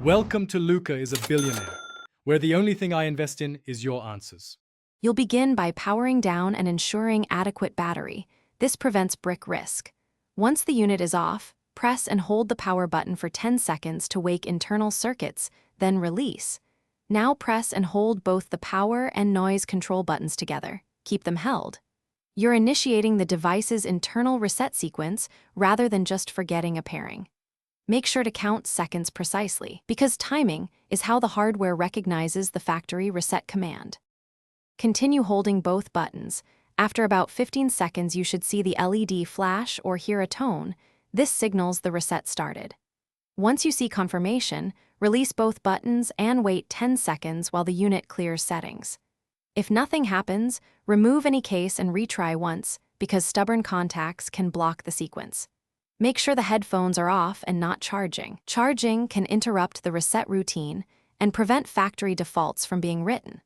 Welcome to Luca is a Billionaire, where the only thing I invest in is your answers. You'll begin by powering down and ensuring adequate battery. This prevents brick risk. Once the unit is off, press and hold the power button for 10 seconds to wake internal circuits, then release. Now press and hold both the power and noise control buttons together. Keep them held. You're initiating the device's internal reset sequence rather than just forgetting a pairing. Make sure to count seconds precisely, because timing is how the hardware recognizes the factory reset command. Continue holding both buttons. After about 15 seconds, you should see the LED flash or hear a tone. This signals the reset started. Once you see confirmation, release both buttons and wait 10 seconds while the unit clears settings. If nothing happens, remove any case and retry once, because stubborn contacts can block the sequence. Make sure the headphones are off and not charging. Charging can interrupt the reset routine and prevent factory defaults from being written.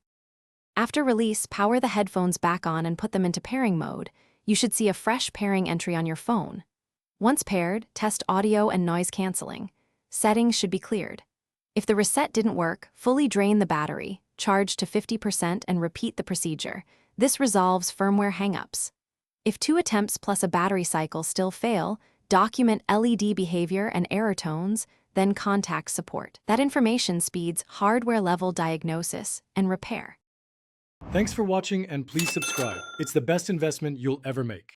After release, power the headphones back on and put them into pairing mode. You should see a fresh pairing entry on your phone. Once paired, test audio and noise canceling. Settings should be cleared. If the reset didn't work, fully drain the battery, charge to 50% and repeat the procedure. This resolves firmware hangups. If 2 attempts plus a battery cycle still fail, document LED behavior and error tones, then contact support. That information speeds hardware-level diagnosis and repair. Thanks for watching and please subscribe. It's the best investment you'll ever make.